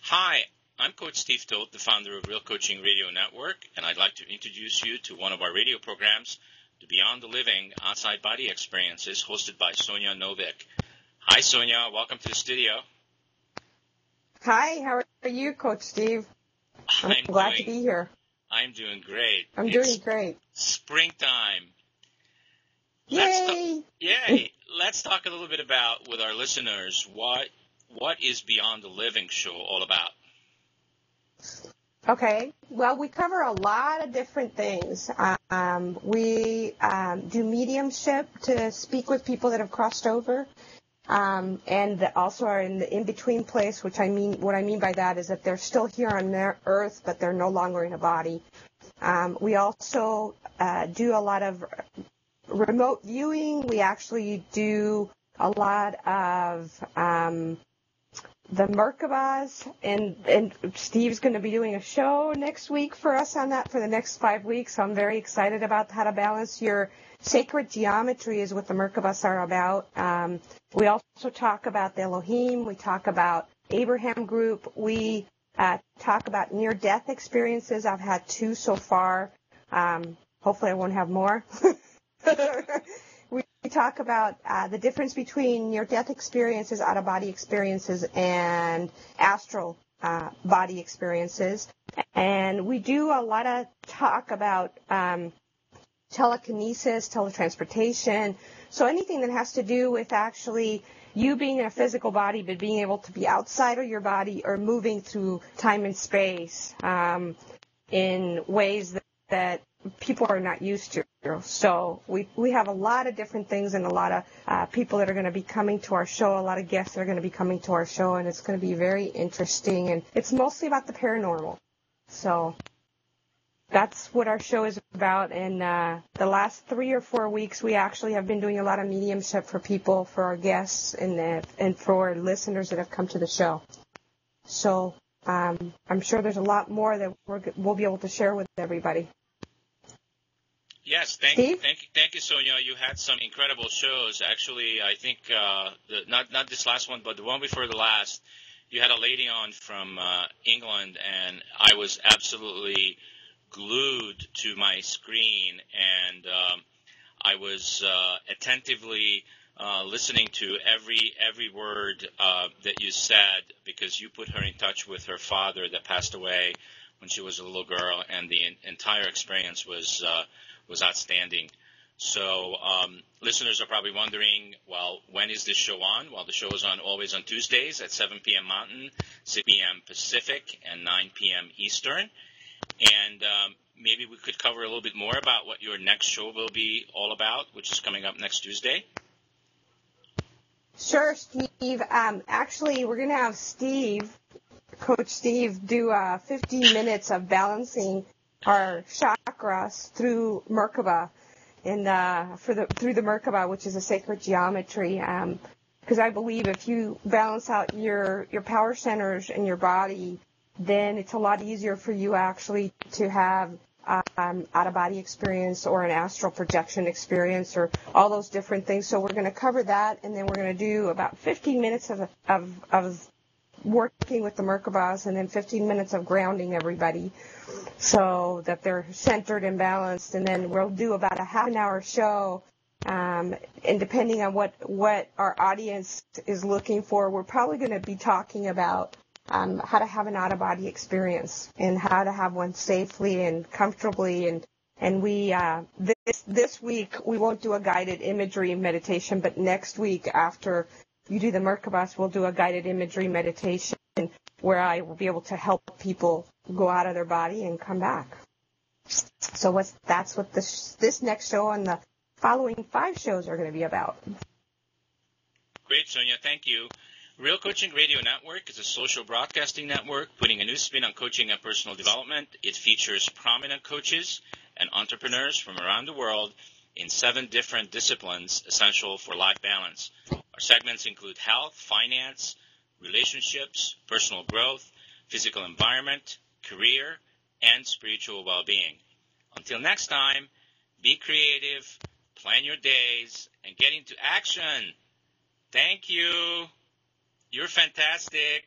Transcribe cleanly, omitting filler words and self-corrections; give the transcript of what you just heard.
Hi, I'm Coach Steve Toth, the founder of Real Coaching Radio Network, and I'd like to introduce you to one of our radio programs, the Beyond the Living Outside Body Experiences, hosted by Sonia and Novick. Hi, Sonia. Welcome to the studio. Hi, how are you, Coach Steve? I'm glad to be here. I'm doing great. I'm doing great. Springtime. Yay! Yay! Let's talk a little bit about, with our listeners, what is Beyond the Living Show all about? Okay. Well, we cover a lot of different things. We do mediumship to speak with people that have crossed over. And also are in the in-between place, what I mean by that is that they're still here on their earth, but they're no longer in a body. We also do a lot of remote viewing. We actually do a lot of the Merkabas, and Steve's going to be doing a show next week for us on that for the next 5 weeks. So I'm very excited about how to balance your sacred geometry is what the Merkabas are about. We also talk about the Elohim. We talk about Abraham group. We talk about near-death experiences. I've had 2 so far. Hopefully I won't have more. We talk about the difference between near-death experiences, out-of-body experiences, and astral body experiences. And we do a lot of talk about telekinesis, teletransportation, so anything that has to do with actually you being in a physical body but being able to be outside of your body or moving through time and space in ways that people are not used to. So we have a lot of different things and a lot of people that are going to be coming to our show, a lot of guests that are going to be coming to our show, and it's going to be very interesting, and it's mostly about the paranormal. So that's what our show is about, and the last 3 or 4 weeks, we actually have been doing a lot of mediumship for people, for our guests, and for listeners that have come to the show. So I'm sure there's a lot more that we'll be able to share with everybody. Yes, thank you, Sonia. You had some incredible shows. Actually, I think not this last one, but the one before the last, you had a lady on from England, and I was absolutely glued to my screen, and I was attentively listening to every word that you said, because you put her in touch with her father that passed away when she was a little girl, and the entire experience was outstanding. So listeners are probably wondering, well, when is this show on? Well, the show is always on Tuesdays at 7 p.m. Mountain, 6 p.m. Pacific, and 9 p.m. Eastern. And maybe we could cover a little bit more about what your next show will be all about, which is coming up next Tuesday. Sure, Steve. Actually, we're going to have Coach Steve, do 15 minutes of balancing our chakras through Merkaba, and through the Merkaba, which is a sacred geometry. Because I believe if you balance out your power centers in your body, then it's a lot easier for you actually to have out-of-body experience or an astral projection experience or all those different things. So we're going to cover that, and then we're going to do about 15 minutes of working with the Merkabas, and then 15 minutes of grounding everybody so that they're centered and balanced. And then we'll do about a half an hour show, and depending on what our audience is looking for, we're probably going to be talking about how to have an out-of-body experience and how to have one safely and comfortably. And we this week we won't do a guided imagery meditation, but next week after you do the Merkabas, we'll do a guided imagery meditation where I will be able to help people go out of their body and come back. So that's what this next show and the following 5 shows are going to be about. Great, Sonia. Thank you. Real Coaching Radio Network is a social broadcasting network putting a new spin on coaching and personal development. It features prominent coaches and entrepreneurs from around the world in 7 different disciplines essential for life balance. Our segments include health, finance, relationships, personal growth, physical environment, career, and spiritual well-being. Until next time, be creative, plan your days, and get into action. Thank you. You're fantastic.